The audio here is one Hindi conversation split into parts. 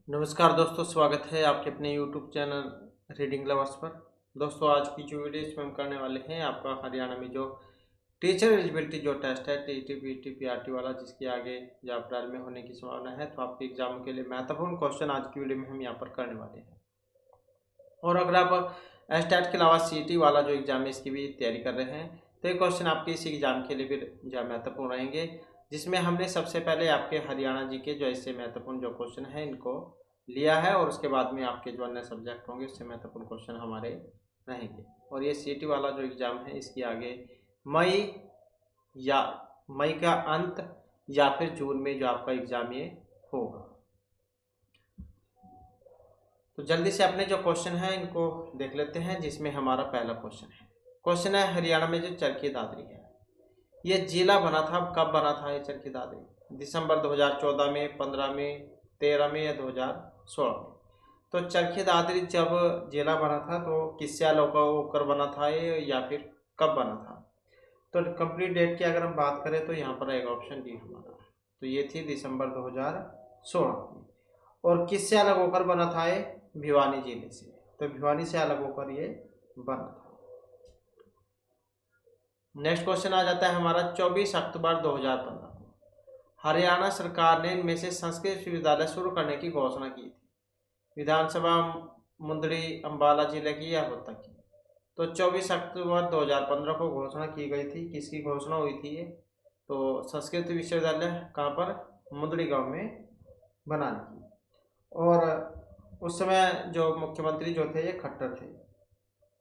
नमस्कार दोस्तों, स्वागत है आपके अपने YouTube चैनल रीडिंग लवर्स पर। दोस्तों, आज की जो वीडियो इसमें हम करने वाले हैं आपका हरियाणा में जो टीचर एलिजिबिलिटी जो टेस्ट है टीटी पीटी पीआरटी वाला, जिसके आगे जो अप्रैल में होने की संभावना है, तो आपके एग्जाम के लिए महत्वपूर्ण क्वेश्चन आज की वीडियो में हम यहाँ पर करने वाले हैं। और अगर आप एस्टेट के अलावा सीटी वाला जो एग्जाम है इसकी भी तैयारी कर रहे हैं, तो ये क्वेश्चन आपके इस एग्जाम के लिए भी जो महत्वपूर्ण रहेंगे, जिसमें हमने सबसे पहले आपके हरियाणा जी के जो इससे महत्वपूर्ण जो क्वेश्चन है इनको लिया है, और उसके बाद में आपके जो अन्य सब्जेक्ट होंगे उससे महत्वपूर्ण क्वेश्चन हमारे रहेंगे। और ये सीटी वाला जो एग्ज़ाम है इसके आगे मई या मई का अंत या फिर जून में जो आपका एग्ज़ाम ये होगा। तो जल्दी से अपने जो क्वेश्चन है इनको देख लेते हैं, जिसमें हमारा पहला क्वेश्चन है हरियाणा में जो चरखी दादरी है ये जिला बना था, कब बना था ये चरखी दादरी? दिसंबर 2014 में, 15 में, 13 में या 2016 में? तो चरखी दादरी जब जिला बना था तो किससे अलग होकर बना था ये, या फिर कब बना था? तो कंप्लीट डेट की अगर हम बात करें तो यहाँ पर एक ऑप्शन डी हमारा, तो ये थी दिसंबर 2016 में। और किससे अलग होकर बना था ये? भिवानी जिले से। तो भिवानी से अलग होकर ये बना था। नेक्स्ट क्वेश्चन आ जाता है हमारा 24 अक्टूबर 2015 को हरियाणा सरकार ने इनमें से संस्कृत विश्वविद्यालय शुरू करने की घोषणा की थी। विधानसभा मुंदड़ी अंबाला जिले की या रोहतक की? तो 24 अक्टूबर 2015 को घोषणा की गई थी। किसकी घोषणा हुई थी ये? तो संस्कृत विश्वविद्यालय कहाँ पर? मुंदड़ी गांव में बनाने की। और उस समय जो मुख्यमंत्री जो थे ये खट्टर थे।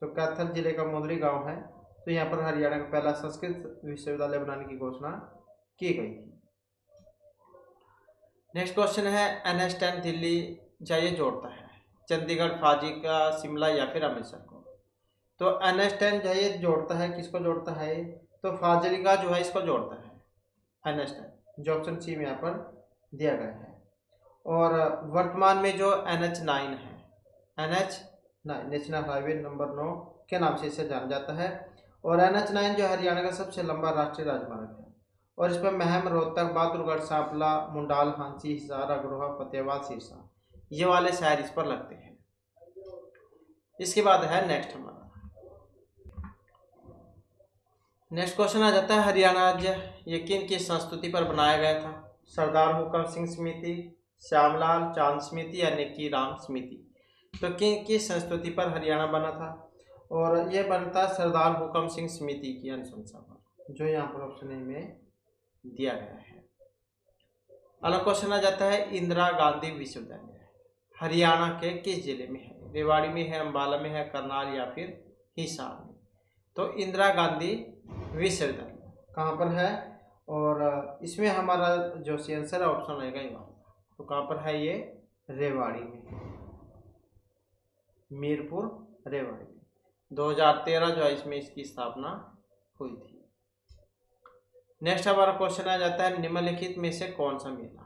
तो कैथल जिले का मुंदड़ी गांव है, तो यहाँ पर हरियाणा का पहला संस्कृत विश्वविद्यालय बनाने की घोषणा की गई थी। नेक्स्ट क्वेश्चन है NH10 दिल्ली जाइए जोड़ता है चंडीगढ़, फाजिल्का, शिमला या फिर अमृतसर को? तो NH10 जाइए जोड़ता है, किसको जोड़ता है? तो फाजिल्का जो है इसको जोड़ता है NH10, जो ऑप्शन सी में यहाँ पर दिया गया है। और वर्तमान में जो NH9 है, NH9 नेशनल हाईवे नंबर 9 के नाम से इसे जाना जाता है। और NH9 जो हरियाणा का सबसे लंबा राष्ट्रीय राजमार्ग है, और इस पर महम, रोहतक, बहादुरगढ़, सांपला, मुंडाल, हांसी, हिसार, अग्रोहा, फतेहाबाद, सिरसा ये वाले शहर इस पर लगते हैं। इसके बाद है नेक्स्ट हमारा नेक्स्ट क्वेश्चन आ जाता है हरियाणा राज्य ये किन की संस्तुति पर बनाया गया था? सरदार हुकम सिंह समिति, श्यामलाल चांद समिति या नेकी राम समिति? तो किन की संस्तुति पर हरियाणा बना था? और यह बनता सरदार हुकम सिंह समिति की अनुशंसा पर, जो यहाँ पर ऑप्शन ए में दिया गया है। अगला क्वेश्चन आ जाता है इंदिरा गांधी विश्वविद्यालय हरियाणा के किस जिले में है? रेवाड़ी में है, अंबाला में है, करनाल या फिर हिसार में? तो इंदिरा गांधी विश्वविद्यालय कहाँ पर है? और इसमें हमारा जो आंसर है ऑप्शन रहेगा ये वाला। तो कहाँ पर है ये? रेवाड़ी में, मीरपुर रेवाड़ी में 2013 जो है इसमें इसकी स्थापना हुई थी। नेक्स्ट हमारा क्वेश्चन आ जाता है निम्नलिखित में से कौन सा मेला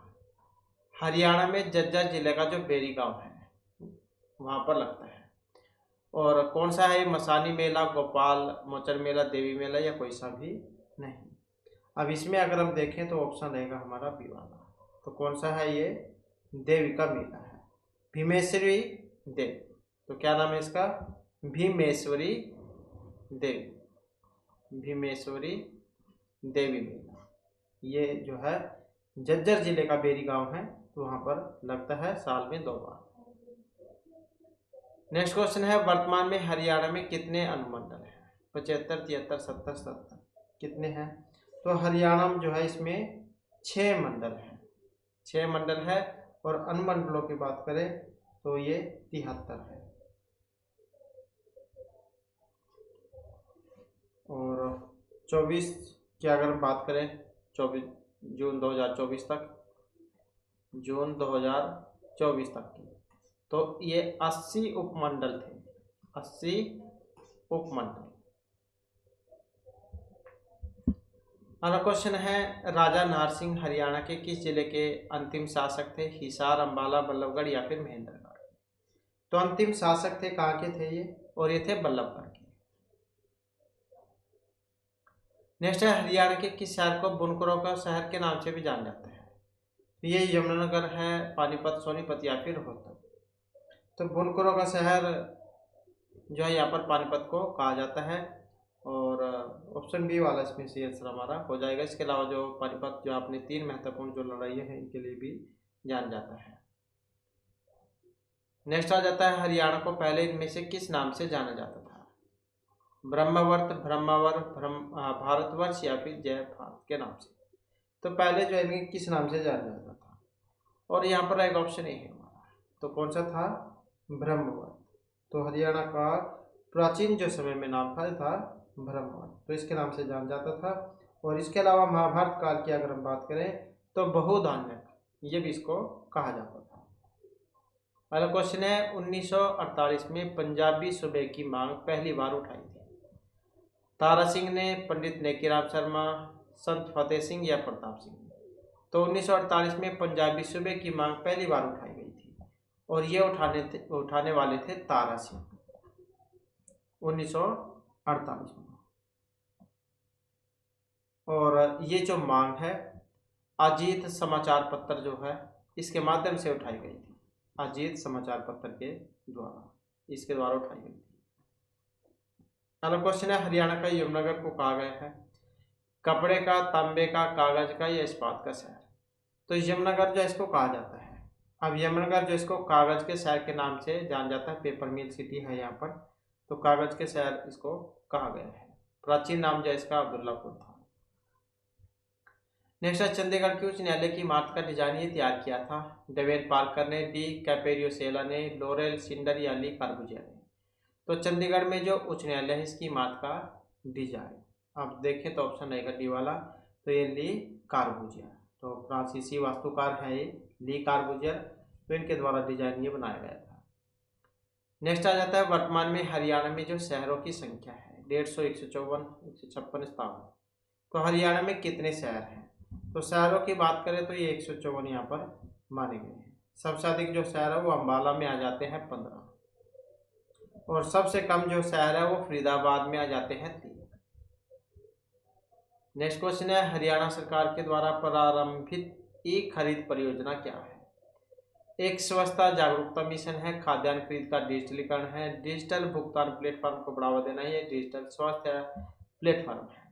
हरियाणा में झज्जर जिले का जो बेरी गांव है वहां पर लगता है? और कौन सा है? मसानी मेला, गोपाल मोचन मेला, देवी मेला या कोई सा भी नहीं? अब इसमें अगर हम देखें तो ऑप्शन रहेगा हमारा बी वाला। तो कौन सा है ये? देवी का मेला है, भीमेश्वरी देवी। तो क्या नाम है इसका? भीमेश्वरी देवी, भीमेश्वरी देवी मेला। ये जो है झज्जर जिले का बेरी गांव है, तो वहां पर लगता है साल में 2 बार। नेक्स्ट क्वेश्चन है वर्तमान में हरियाणा में कितने अनुमंडल हैं? 75, 73, 70, 77 कितने हैं? तो हरियाणा में जो है इसमें 6 मंडल हैं, 6 मंडल है। और अनुमंडलों की बात करें तो ये 73 है। और 24 की अगर हम बात करें 24 जून 2024 तक, जून 2024 तक की, तो ये 80 उपमंडल थे, 80 उपमंडल। अगला क्वेश्चन है राजा नारसिंह हरियाणा के किस जिले के अंतिम शासक थे? हिसार, अंबाला, बल्लभगढ़ या फिर महेंद्रगढ़? तो अंतिम शासक थे, कहाँ के थे ये? और ये थे बल्लभगढ़ के। नेक्स्ट है हरियाणा के किस शहर को बुनकरों का शहर के नाम से भी जाना जाता है? तो ये यमुनानगर है, पानीपत, सोनीपत या फिर रोहतक। तो बुनकरों का शहर जो है यहाँ पर पानीपत को कहा जाता है, और ऑप्शन बी वाला इसमें सी आंसर हमारा हो जाएगा। इसके अलावा जो पानीपत जो आपने 3 महत्वपूर्ण जो लड़ाइयाँ हैं इनके लिए भी जाना जाता है। नेक्स्ट आ जाता है हरियाणा को पहले इनमें से किस नाम से जाना जाता था? ब्रह्मावर्त, ब्रह्मावर, भारतवर्ष या फिर जय भारत के नाम से। तो पहले जो है इन्हें किस नाम से जाना जाता था? और यहाँ पर एक ऑप्शन ए है हमारा, तो कौन सा था? ब्रह्मवर्त। तो हरियाणा का प्राचीन जो समय में नाम था ब्रह्मवर्त, तो इसके नाम से जाना जाता था। और इसके अलावा महाभारत काल की अगर हम बात करें तो बहुधान्यक, ये भी इसको कहा जाता था। पहला क्वेश्चन है 1948 में पंजाबी सूबे की मांग पहली बार उठाई थी? तारा सिंह ने, पंडित नेकीराम शर्मा, संत फतेह सिंह या प्रताप सिंह ने? तो 1948 में पंजाबी सूबे की मांग पहली बार उठाई गई थी, और ये उठाने वाले थे तारा सिंह 1948 में। और ये जो मांग है अजीत समाचार पत्र जो है इसके माध्यम से उठाई गई थी। अजीत समाचार पत्र के द्वारा, इसके द्वारा उठाई गई थी। अगला क्वेश्चन है हरियाणा का यमुनानगर को कहा गया है कपड़े का, तांबे का, कागज का या इस्पात का शहर? तो यमुनानगर जो इसको कहा जाता है, अब यमुनानगर जो इसको कागज के शहर के नाम से जाना जाता है, पेपर मिल सिटी है यहाँ पर, तो कागज के शहर इसको कहा गया है। प्राचीन नाम जो इसका अब्दुल्लापुर था। नेक्स्ट है चंडीगढ़ के उच्च न्यायालय की इमारत का डिजाइन ये तैयार किया था? डेविड पार्कर ने, डी कैपेरियोसेला ने, लोरेल सिंडर या ली कार्बुजिया ने? तो चंडीगढ़ में जो उच्च न्यायालय है इसकी इमारत का डिजाइन आप देखें तो ऑप्शन रहेगा डी वाला, तो ये ली कार्बुजिया, तो फ्रांसीसी वास्तुकार है ये ली कार्बुजिया, तो इनके द्वारा डिजाइन ये बनाया गया था। नेक्स्ट आ जाता है वर्तमान में हरियाणा में जो शहरों की संख्या है 150, 154, 156, 57। तो हरियाणा में कितने शहर हैं? तो शहरों की बात करें तो ये 154 यहाँ पर माने गए हैं। सबसे अधिक जो शहर है वो अम्बाला में आ जाते हैं 15, और सबसे कम जो शहर है वो फरीदाबाद में आ जाते हैं 3। नेक्स्ट क्वेश्चन है हरियाणा सरकार के द्वारा प्रारंभित ई खरीद परियोजना क्या है? एक स्वच्छता जागरूकता मिशन है, खाद्यान्न खरीद का डिजिटलीकरण है, डिजिटल भुगतान प्लेटफॉर्म को बढ़ावा देना है, डिजिटल स्वास्थ्य प्लेटफॉर्म है।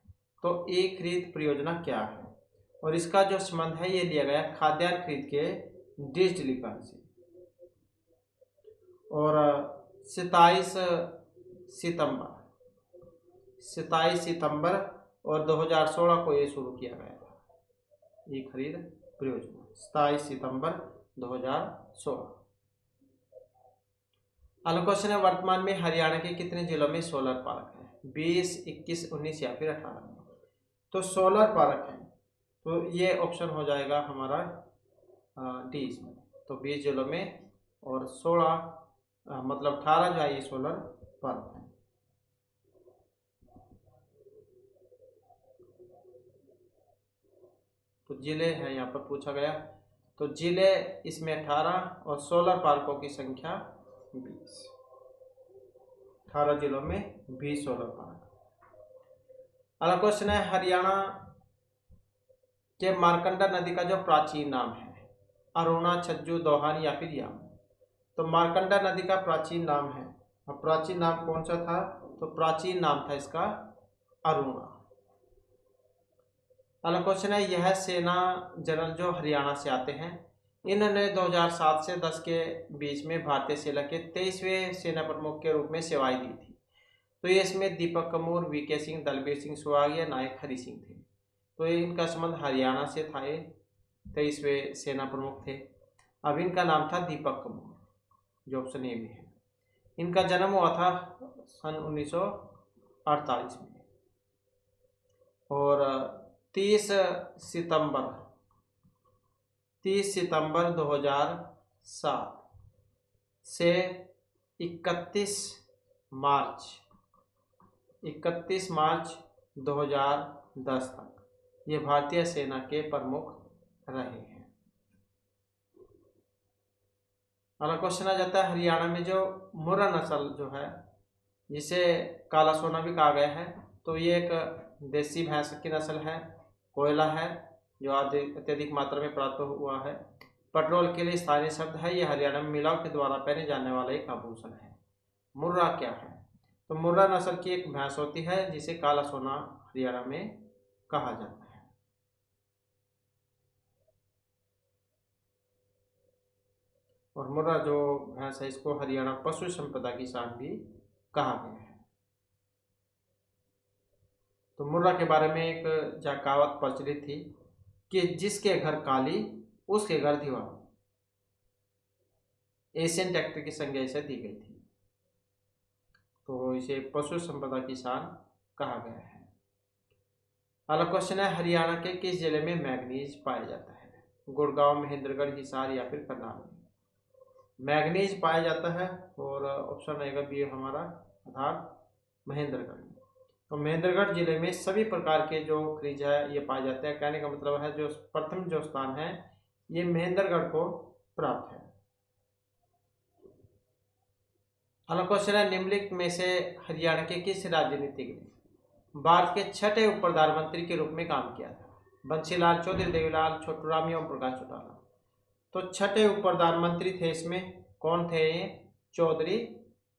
तो ई खरीद परियोजना क्या है? और इसका जो संबंध है ये लिया गया खाद्यान्न खरीद के डिजिटलीकरण से। और 27 सितंबर और 2016 को ये शुरू किया गया था, ये खरीद परियोजना 27 सितंबर 2016। अगला क्वेश्चन है वर्तमान में हरियाणा के कितने जिलों में सोलर पार्क है? 20, 21, 19 या फिर 18? तो सोलर पार्क है, तो ये ऑप्शन हो जाएगा हमारा डी इसमें, तो 20 जिलों में और 16 मतलब 18 जो है ये सोलर पार्क है। तो जिले है यहाँ पर पूछा गया, तो जिले इसमें 18 और सोलर पार्कों की संख्या 20। 18 जिलों में 20 सोलर पार्क। अगला क्वेश्चन है हरियाणा के मार्कंडा नदी का जो प्राचीन नाम है अरुणा, छज्जू, दोहान या फिर याम? तो मार्कंडा नदी का प्राचीन नाम है, और प्राचीन नाम कौन सा था? तो प्राचीन नाम था इसका अरुणा। अगला क्वेश्चन है यह सेना जनरल जो हरियाणा से आते हैं इन्होंने 2007 से 10 के बीच में भारतीय सेना के 23वें सेना प्रमुख के रूप में सेवाएं दी थी। तो ये इसमें दीपक कमूर, वीके सिंह, दलबीर सिंह सुहाग या नायक हरि सिंह थे। तो ये इनका संबंध हरियाणा से था, ये 23वें सेना प्रमुख थे। अब इनका नाम था दीपक कमूर, जो ऑप्शन ए में है। इनका जन्म हुआ था सन 1948 में, और 30 सितंबर 2007 से 31 मार्च 2010 तक ये भारतीय सेना के प्रमुख रहे हैं। अगला क्वेश्चन आ जाता है हरियाणा में जो मुर्रा नस्ल जो है जिसे काला सोना भी कहा गया है, तो ये एक देसी भैंस की नस्ल है, कोयला है, जो अत्यधिक मात्रा में प्राप्त हुआ है। पेट्रोल के लिए स्थानीय शब्द है, ये हरियाणा में महिलाओं के द्वारा पहने जाने वाला एक आभूषण है। मुर्रा क्या है? तो मुर्रा नस्ल की एक भैंस होती है जिसे काला सोना हरियाणा में कहा जाता है। और मुर्रा जो भैंस है इसको हरियाणा पशु संपदा की शान भी कहा गया है। तो मुर्रा के बारे में एक कहावत प्रचलित थी कि जिसके घर काली उसके घर दीवार। एशियन ट्रैक्टर की संज्ञा इसे दी गई थी, तो इसे पशु संपदा की शान कहा गया है। अगला क्वेश्चन है, हरियाणा के किस जिले में मैग्नीज पाया जाता है? गुड़गांव, महेंद्रगढ़, हिसार या फिर करनाल में मैग्नीज पाया जाता है? और ऑप्शन रहेगा बी हमारा अर्थात महेंद्रगढ़ में। तो महेंद्रगढ़ जिले में सभी प्रकार के जो खनिज है ये पाए जाते हैं। कहने का मतलब है जो प्रथम जो स्थान है ये महेंद्रगढ़ को प्राप्त है। अगला क्वेश्चन है, निम्नलिखित में से हरियाणा के किस राजनीतिज्ञ ने भारत के छठे उप प्रधानमंत्री के रूप में काम किया था? बंसीलाल चौधरी, देवीलाल, छोटूराम, ओम प्रकाश चौटाला। तो छठे उप प्रधानमंत्री थे इसमें कौन थे? ये चौधरी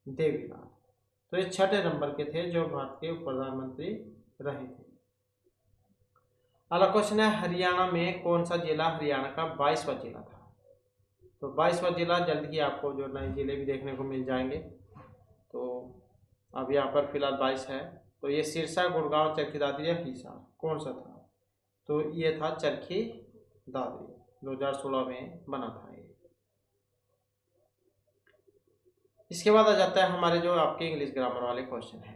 देवीलाल। तो ये छठे नंबर के थे जो भारत के उप प्रधानमंत्री रहे थे। अगला क्वेश्चन है, हरियाणा में कौन सा जिला हरियाणा का 22वां जिला था? तो 22वां जिला जल्द ही आपको जो नए जिले भी देखने को मिल जाएंगे। तो अब यहाँ पर फिलहाल 22 है। तो ये सिरसा, गुड़गांव, चरखी दादरी या हिसार कौन सा था? तो ये था चरखी दादरी, 2016 में बना था ये। इसके बाद आ जाता है हमारे जो आपके इंग्लिश ग्रामर वाले क्वेश्चन है।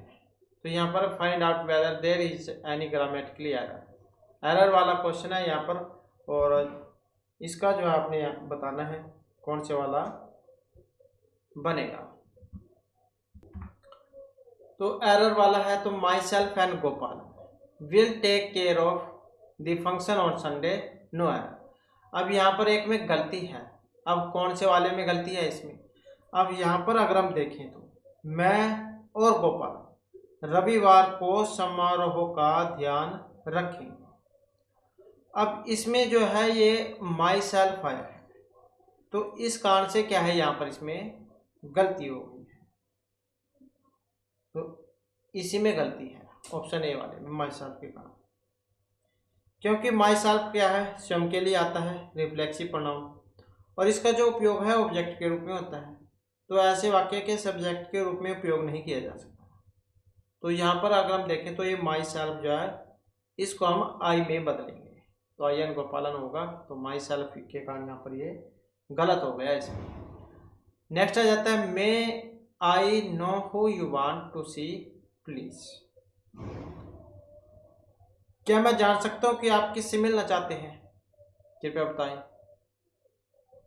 तो यहाँ पर find out whether there is any grammatically error वाला क्वेश्चन है यहाँ पर। और इसका जो आपने बताना है कौन से वाला बनेगा। तो एरर वाला है तो myself and Gopal will take care of the function on Sunday, no error. अब यहाँ पर एक में गलती है। अब कौन से वाले में गलती है इसमें? अब यहाँ पर अगर हम देखें तो मैं और गोपाल रविवार को समारोह का ध्यान रखेंगे। अब इसमें जो है ये माई सेल्फ आया है, तो इस कारण से क्या है यहाँ पर इसमें गलती हो गई है। तो इसी में गलती है ऑप्शन ए वाले में माई सेल्फ के कारण, क्योंकि माई सेल्फ क्या है स्वयं के लिए आता है, रिफ्लेक्सिव प्रोनाउन, और इसका जो उपयोग है ऑब्जेक्ट के रूप में होता है। तो ऐसे वाक्य के सब्जेक्ट के रूप में उपयोग नहीं किया जा सकता। तो यहाँ पर अगर हम देखें तो ये माई सेल्फ जो है इसको हम आई में बदलेंगे, तो आई एन गोपालन होगा। तो माई सेल्फ के कारण यहाँ पर ये गलत हो गया इसमें। नेक्स्ट आ जाता है, may I know who you want to see please. क्या मैं जान सकता हूँ कि आप किससे मिलना चाहते हैं? कृपया बताएं।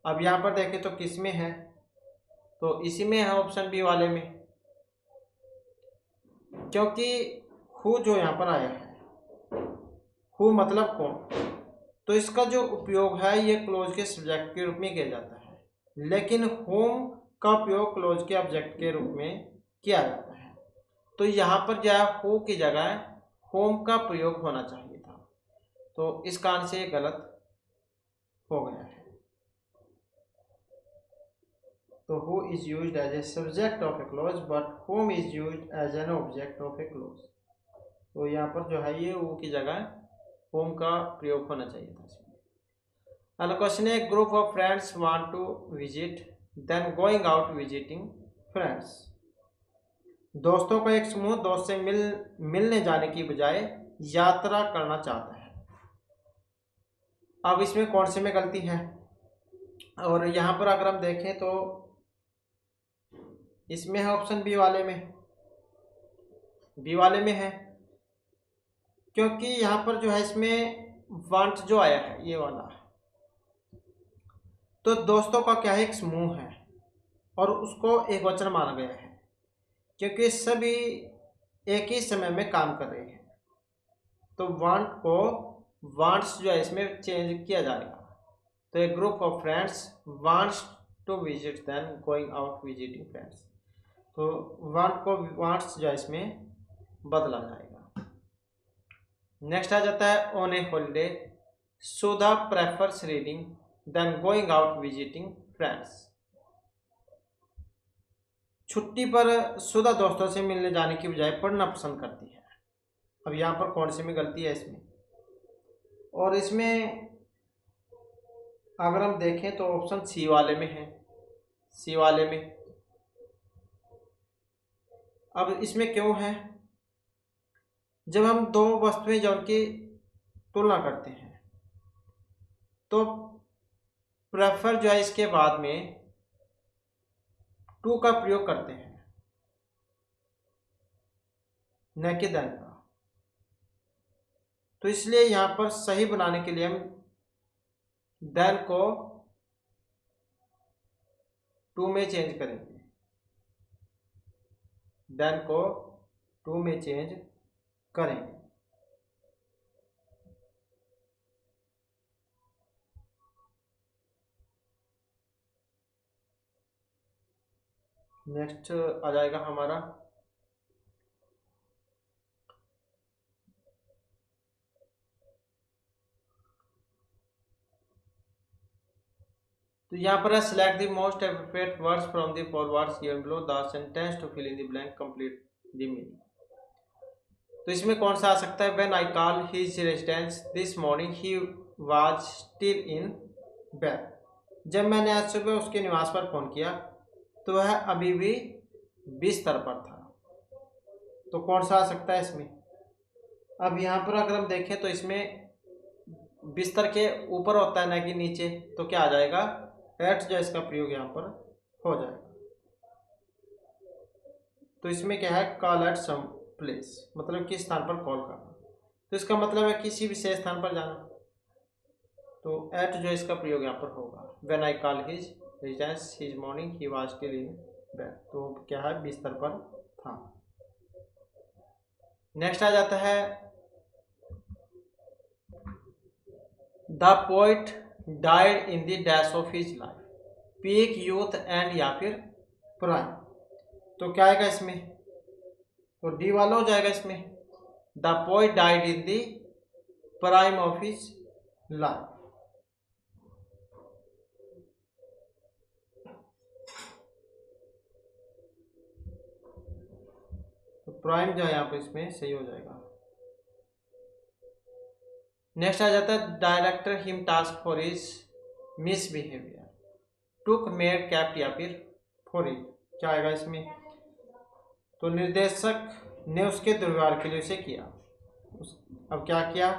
अब यहाँ पर देखें तो किस में है? तो इसी में है ऑप्शन बी वाले में, क्योंकि हु जो यहाँ पर आया है, हु मतलब कौन, तो इसका जो उपयोग है ये क्लोज के सब्जेक्ट के रूप में किया जाता है, लेकिन होम का उपयोग क्लोज के ऑब्जेक्ट के रूप में किया जाता है। तो यहाँ पर जो है हु की जगह होम का प्रयोग होना चाहिए था, तो इस कारण से ये गलत हो गया है। तो who is used as a subject of a clause but whom is used as an object of a clause. तो यहाँ पर जो है ये हु की जगह होम का प्रयोग होना चाहिए था इसमें। अगला क्वेश्चन है, group of friends want to visit then going out visiting friends. दोस्तों का एक समूह दोस्त से मिलने जाने की बजाय यात्रा करना चाहता है। अब इसमें कौन से में गलती है? और यहाँ पर अगर हम देखें तो इसमें है ऑप्शन बी वाले में, बी वाले में है, क्योंकि यहाँ पर जो है इसमें वांट जो आया है ये वाला, तो दोस्तों का क्या है एक समूह है और उसको एक वचन माना गया है, क्योंकि सभी एक ही समय में काम कर रहे हैं। तो वांट को वांट्स जो है इसमें चेंज किया जाएगा। तो एक group of friends wants to visit then going out visiting friends. तो वांट को वांट्स जो है इसमें बदला जाएगा। नेक्स्ट आ जाता है on a holiday Sudha prefers reading than going out visiting friends. छुट्टी पर सुधा दोस्तों से मिलने जाने की बजाय पढ़ना पसंद करती है। अब यहाँ पर कौन सी में गलती है इसमें, और इसमें अगर हम देखें तो ऑप्शन सी वाले में है, सी वाले में। अब इसमें क्यों है, जब हम दो वस्तुएं जो उनकी तुलना करते हैं तो प्रेफर जो है इसके बाद में टू का प्रयोग करते हैं, न कि देन का। तो इसलिए यहां पर सही बनाने के लिए हम देन को टू में चेंज करेंगे, देन को टू में चेंज करेंगे। नेक्स्ट आ जाएगा हमारा तो यहाँ पर select the most appropriate words from the four words given below the sentence to fill in the blank complete the meaning. तो इसमें कौन सा आ सकता है, when I call his residence this morning he was still in bed. जब मैंने आज सुबह उसके निवास पर फोन किया तो वह अभी भी बिस्तर पर था। तो कौन सा आ सकता है इसमें। अब यहाँ पर अगर हम देखें तो इसमें बिस्तर के ऊपर होता है ना कि नीचे, तो क्या आ जाएगा, एट जो इसका प्रयोग यहाँ पर हो जाएगा। तो इसमें क्या है, कॉल एट सम प्लेस, मतलब किस स्थान पर कॉल करना। तो इसका मतलब है किसी विशेष स्थान पर जाना। तो एट जो इसका प्रयोग यहाँ पर होगा, when I call his residence his morning he was still in bed. तो क्या है, बिस्तर पर था। नेक्स्ट आ जाता है the poet died in the dash of his life, peak, youth and या फिर प्राइम। तो क्या आएगा इसमें, तो डी वाला हो जाएगा इसमें, the poet died in the prime of his life. तो प्राइम जो है यहाँ पर इसमें सही हो जाएगा। नेक्स्ट आ जाता है director him task for his misbehaviour, took, made, kept या फिर फॉर इट। क्या आएगा इसमें, तो निर्देशक ने उसके दुर्व्यवहार के लिए उसे किया। अब क्या किया,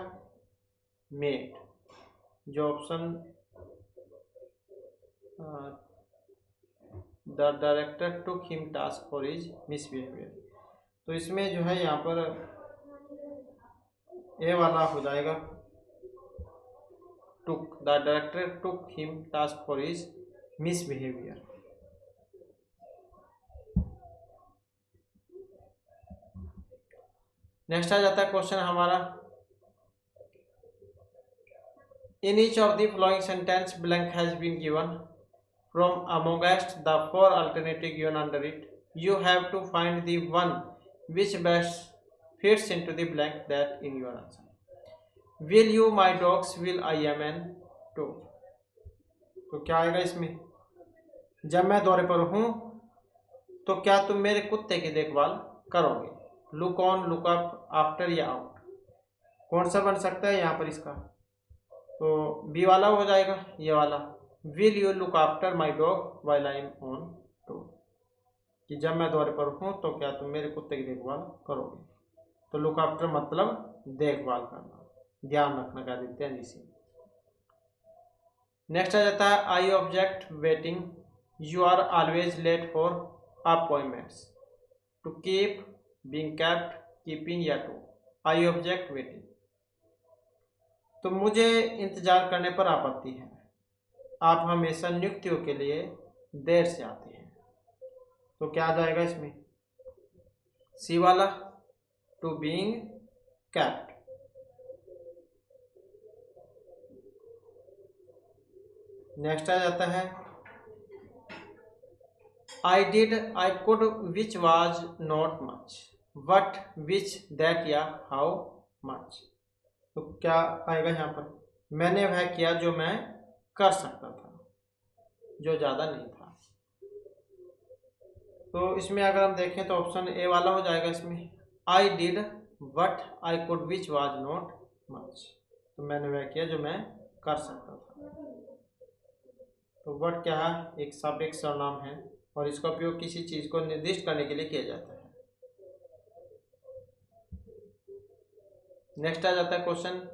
मेड, जो option the director took him task for his misbehaviour. तो इसमें जो है यहाँ पर ए वाला हो जाएगा, took, the director took him task for his misbehaviour. Next आ जाता है क्वेश्चन हमारा, in each of the following sentence blank has been given from amongst the four alternative given under it, you have to find the one which best fits into the blank that in your answer. Will you my dogs, will I am and to। तो क्या आएगा इसमें, जब मैं दौरे पर हूं तो क्या तुम मेरे कुत्ते की देखभाल करोगे, look on, look up, after या आउट। कौन सा बन सकता है यहाँ पर इसका, तो बी वाला हो जाएगा, ये वाला, will you look after my dog while I am on tour, कि जब मैं दौरे पर हूँ तो क्या तुम मेरे कुत्ते की देखभाल करोगे। तो लुक आफ्टर मतलब देखभाल करना, ध्यान रखना कह देते हैं जिसे। नेक्स्ट आ जाता है I object waiting, you are always late for appointments, to keep, being kept, keeping या टू। आई ऑब्जेक्ट वेटिंग, तो मुझे इंतजार करने पर आपत्ति है, आप हमेशा नियुक्तियों के लिए देर से आते हैं। तो क्या आ जाएगा इसमें, सी वाला, टू बीइंग केप्ट। नेक्स्ट आ जाता है I did, I could, which was not much, what, which, that या हाउ मच। तो क्या आएगा यहाँ पर, मैंने वह किया जो मैं कर सकता था, जो ज़्यादा नहीं था। तो इसमें अगर हम देखें तो ऑप्शन ए वाला हो जाएगा इसमें, I did what I could which was not much. तो मैंने वह किया जो मैं कर सकता था। तो वट क्या है, एक सापेक्ष सर्वनाम है और इसका उपयोग किसी चीज़ को निर्दिष्ट करने के लिए किया जाता है। नेक्स्ट आ जाता है question,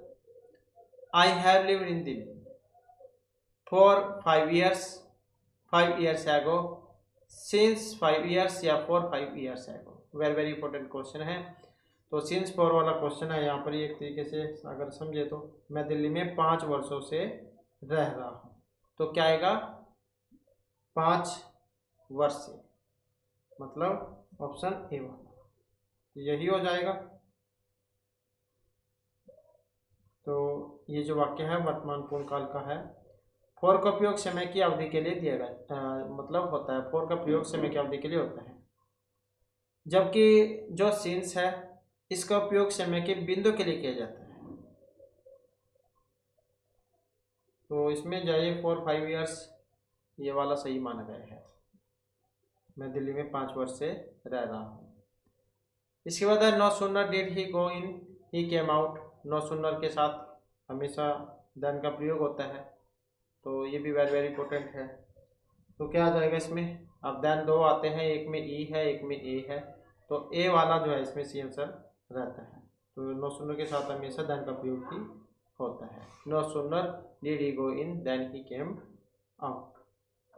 I have lived in Delhi for 5 years, 5 years ago, since 5 years या for 5 years ago। Very very important question है। तो सिंस फॉर वाला क्वेश्चन है यहाँ पर, एक तरीके से अगर समझे तो मैं दिल्ली में 5 वर्षों से रह रहा हूँ। तो क्या आएगा, 5 वर्ष से, मतलब ऑप्शन ए वाला यही हो जाएगा। तो ये जो वाक्य है वर्तमान पूर्ण काल का है। फॉर का प्रयोग समय की अवधि के लिए दिया गया, मतलब होता है, फॉर का प्रयोग समय की अवधि के लिए होता है, जबकि जो सिंस है इसका उपयोग समय के बिंदु के लिए किया जाता है। तो इसमें जाइए फॉर 5 years, ये वाला सही माना गया है, मैं दिल्ली में 5 वर्ष से रह रहा हूँ। इसके बाद है no sooner did he go in he came out. No sooner के साथ हमेशा देन का प्रयोग होता है, तो ये भी वेरी वेरी इंपॉर्टेंट है। तो क्या आ जाएगा इसमें, अब देन दो आते हैं, एक में ई है एक में ए है, तो ए वाला जो है इसमें सी आंसर रहता है। तो नो सुनर के साथ हमेशा देन का प्रयोग ही होता है। No sooner did he go in then he came out,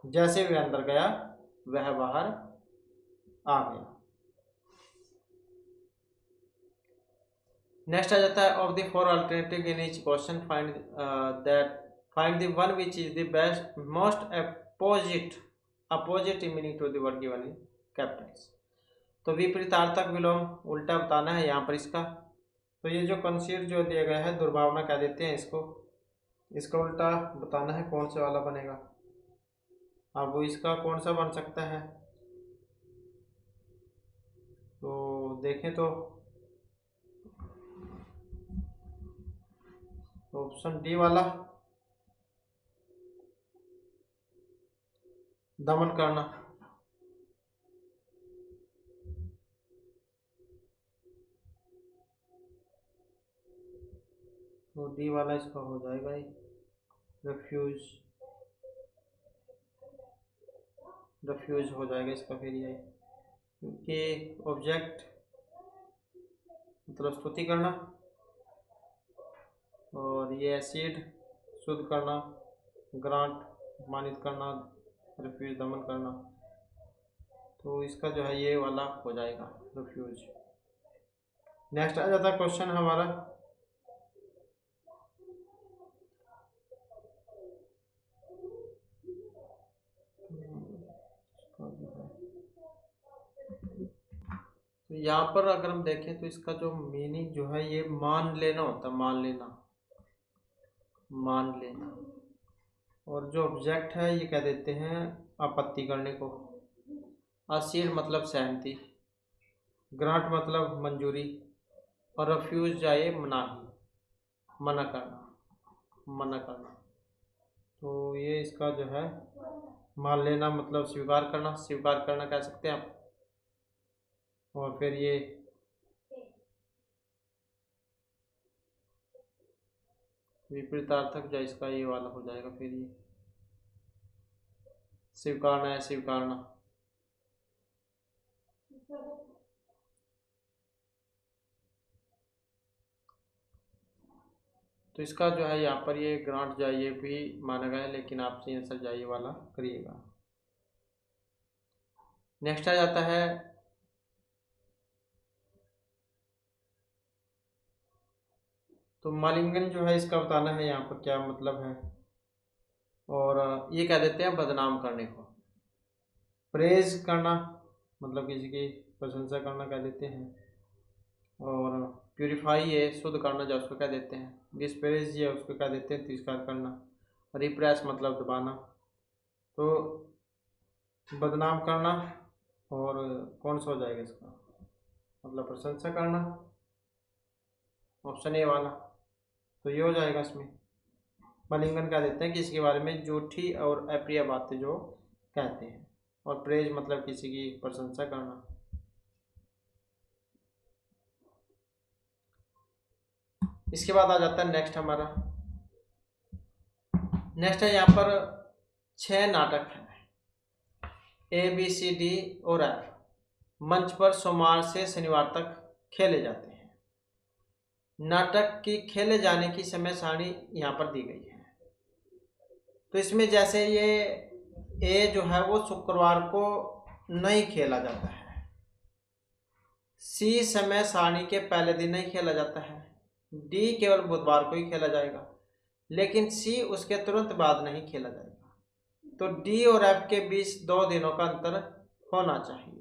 जैसे वह अंदर गया वह बाहर आ गया। नेक्स्ट आ जाता है, of the 4 alternative in each question find the one which is the best most opposite meaning to the word given in capitals. तो विपरीतार्थक विलोम उल्टा बताना है यहाँ पर इसका। तो ये जो कंसीड जो दिया गया है, दुर्भावना कह देते हैं इसको, इसका उल्टा बताना है कौन सा वाला बनेगा। अब वो इसका कौन सा बन सकता है, तो देखें तो ऑप्शन डी वाला, दमन करना। तो डी वाला इसका हो जाएगा ही, रिफ्यूज, रिफ्यूज हो जाएगा इसका फिर ये, क्योंकि ऑब्जेक्ट मतलब स्तुति करना, और ये एसिड शुद्ध करना, ग्रांट मानित करना, रिफ्यूज दमन करना। तो इसका जो है ये वाला हो जाएगा रिफ्यूज। नेक्स्ट आ जाता है क्वेश्चन हमारा, तो यहाँ पर अगर हम देखें तो इसका जो मीनिंग जो है ये मान लेना होता है, मान लेना, मान लेना। और जो ऑब्जेक्ट है ये कह देते हैं आपत्ति करने को। असीर मतलब सहमति, ग्रांट मतलब मंजूरी, और रिफ्यूज जाए मनाही, मना करना, मना करना। तो ये इसका जो है मान लेना मतलब स्वीकार करना, स्वीकार करना कह सकते हैं आप। और फिर ये विपरीतार्थक जो इसका ये वाला हो जाएगा, फिर ये स्वीकारना है, स्वीकारना। तो इसका जो है यहाँ पर ये ग्रांट जाइए भी माना गया है, लेकिन आपसे आंसर जाइए वाला करिएगा। नेक्स्ट आ जाता है, तो मालिंगन जो है इसका बताना है यहाँ पर क्या मतलब है। और ये कह देते हैं बदनाम करने को। प्रेज करना मतलब किसी की प्रशंसा करना कह देते हैं। और प्यूरिफाई है शुद्ध करना, जो उसको कह देते हैं। डिस्प्रेज है उसको कह देते हैं तिरस्कार करना। रिप्रेस मतलब दबाना। तो बदनाम करना, और कौन सा हो जाएगा इसका मतलब प्रशंसा करना, ऑप्शन ए वाला। तो ये हो जाएगा इसमें। मलिंगन कह देते हैं किसी के बारे में झूठी और अप्रिय बातें जो कहते हैं। और प्रेज मतलब किसी की प्रशंसा करना। इसके बाद आ जाता है नेक्स्ट हमारा। नेक्स्ट है यहाँ पर 6 नाटक हैं, ABCD और F मंच पर सोमवार से शनिवार तक खेले जाते हैं। नाटक की खेले जाने की समय सारणी यहाँ पर दी गई है। तो इसमें जैसे ये A जो है वो शुक्रवार को नहीं खेला जाता है, C समय सारणी के पहले दिन नहीं खेला जाता है, D केवल बुधवार को ही खेला जाएगा, लेकिन C उसके तुरंत बाद नहीं खेला जाएगा। तो D और F के बीच 2 दिनों का अंतर होना चाहिए।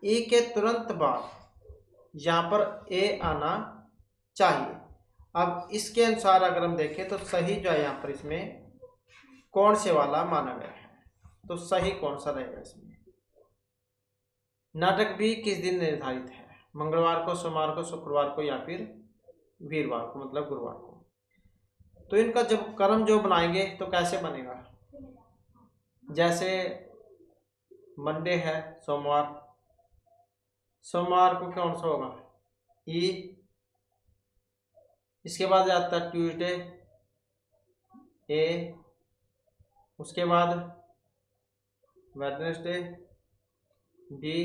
E के तुरंत बाद यहाँ पर A आना चाहिए। अब इसके अनुसार अगर हम देखें तो सही जो है यहाँ पर इसमें कौन से वाला माना गया है, तो सही कौन सा रहेगा इसमें। नाटक भी किस दिन निर्धारित है, मंगलवार को, सोमवार को, शुक्रवार को या फिर वीरवार को मतलब गुरुवार को। तो इनका जब क्रम जो बनाएंगे तो कैसे बनेगा, जैसे मंडे है सोमवार, सोमवार को कौन सा होगा ई, इसके बाद जाता है ट्यूसडे ए, उसके बाद वेडनेसडे डी,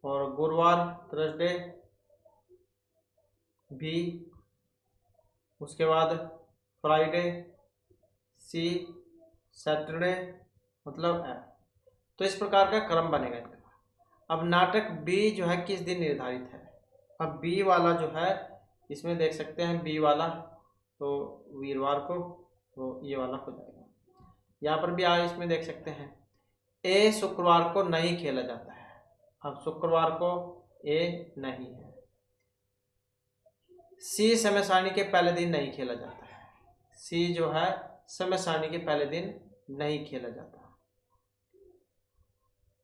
और गुरुवार थर्सडे बी, उसके बाद फ्राइडे सी, सैटरडे मतलब एफ। तो इस प्रकार का क्रम बनेगा इनका। अब नाटक बी जो है किस दिन निर्धारित है, अब बी वाला जो है इसमें देख सकते हैं बी वाला तो वीरवार को, तो ये वाला हो जाएगा। यहाँ पर भी आज इसमें देख सकते हैं ए शुक्रवार को नहीं खेला जाता है, अब शुक्रवार को ए नहीं है। सी समय सारणी के पहले दिन नहीं खेला जाता है, सी जो है समय सारणी के पहले दिन नहीं खेला जाता।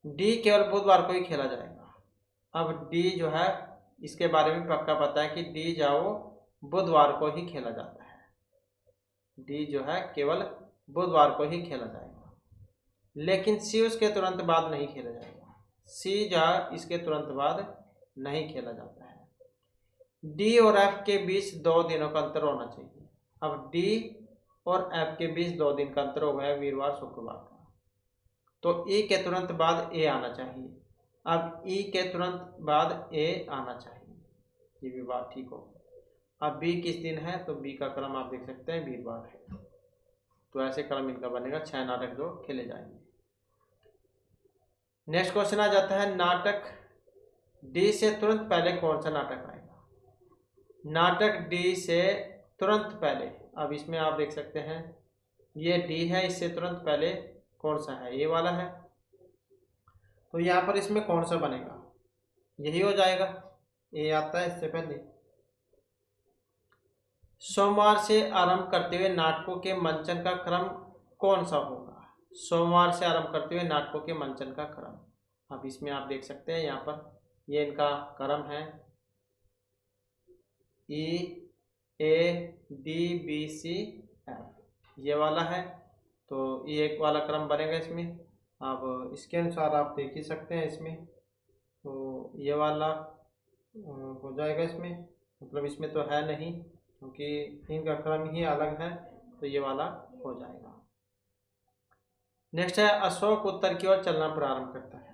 डी केवल बुधवार को ही खेला जाएगा। अब डी जो है इसके बारे में पक्का पता है कि डी जाओ बुधवार को ही खेला जाता है, डी जो है केवल बुधवार को ही खेला जाएगा, लेकिन सी उसके तुरंत बाद नहीं खेला जाएगा, सी जो इसके तुरंत बाद नहीं खेला जाता है। डी और एफ के बीच 2 दिनों का अंतर होना चाहिए। अब डी और एफ के बीच 2 दिन का अंतर हो गया वीरवार शुक्रवार का, तो ई के तुरंत बाद ए आना चाहिए। अब ई के तुरंत बाद ए आना चाहिए, ये भी बात ठीक हो। अब बी किस दिन है, तो बी का क्रम आप देख सकते हैं वीरवार है। तो ऐसे क्रम इनका बनेगा 6 नाटक जो खेले जाएंगे। नेक्स्ट क्वेश्चन आ जाता है नाटक डी से तुरंत पहले कौन सा नाटक आएगा। नाटक डी से तुरंत पहले, अब इसमें आप देख सकते हैं ये डी है, इससे तुरंत पहले कौन सा है, ये वाला है। तो यहाँ पर इसमें कौन सा बनेगा, यही हो जाएगा, ये आता है इससे पहले। सोमवार से आरंभ करते हुए नाटकों के मंचन का क्रम कौन सा होगा, सोमवार से आरंभ करते हुए नाटकों के मंचन का क्रम। अब इसमें आप देख सकते हैं यहाँ पर ये इनका क्रम है E A D B C F, ये वाला है। तो ये एक वाला क्रम बनेगा इसमें। अब इसके अनुसार आप देख ही सकते हैं इसमें, तो ये वाला हो जाएगा इसमें, मतलब इसमें तो है नहीं क्योंकि इनका क्रम ही अलग है, तो ये वाला हो जाएगा। नेक्स्ट है अशोक उत्तर की ओर चलना प्रारंभ करता है,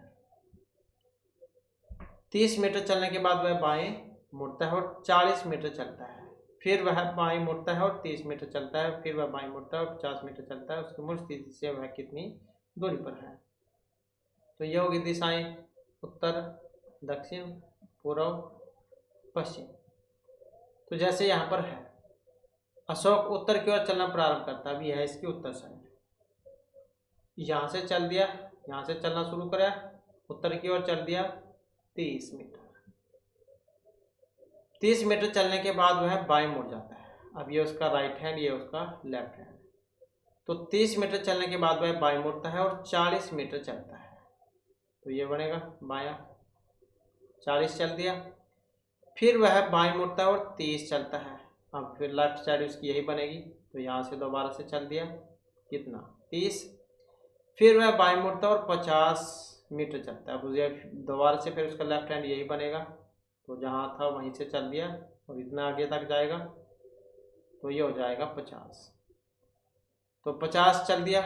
30 मीटर चलने के बाद वह बाएं मुड़ता है और 40 मीटर चलता है, फिर वह बाएं मुड़ता है और 30 मीटर चलता है, फिर वह बाएं मुड़ता है और 50 मीटर चलता है। उसकी मूल स्थिति से वह कितनी दूरी पर है। तो ये होगी दिशाएं उत्तर, दक्षिण, पूर्व, पश्चिम। तो जैसे यहाँ पर है अशोक उत्तर की ओर चलना प्रारंभ करता है, अभी है इसकी उत्तर साइड, यहाँ से चल दिया, यहाँ से चलना शुरू करा, उत्तर की ओर चल दिया 30 मीटर। 30 मीटर चलने के बाद वह बाएं मुड़ जाता है, अब ये उसका राइट हैंड, ये उसका लेफ्ट हैंड। तो 30 मीटर चलने के बाद वह बाएं मुड़ता है और 40 मीटर चलता है, तो ये बनेगा बायां, 40 चल दिया, फिर वह बाएं मुड़ता है और 30 चलता है। अब फिर लेफ्ट साइड उसकी यही बनेगी, तो यहाँ से दोबारा से चल दिया, कितना 30। फिर वह बाएं मुड़ता और 50 मीटर चलता है। अब ये दोबारा से फिर उसका लेफ्ट हैंड यही बनेगा, तो जहाँ था वहीं से चल दिया और इतना आगे तक जाएगा, तो ये हो जाएगा 50। तो 50 चल दिया।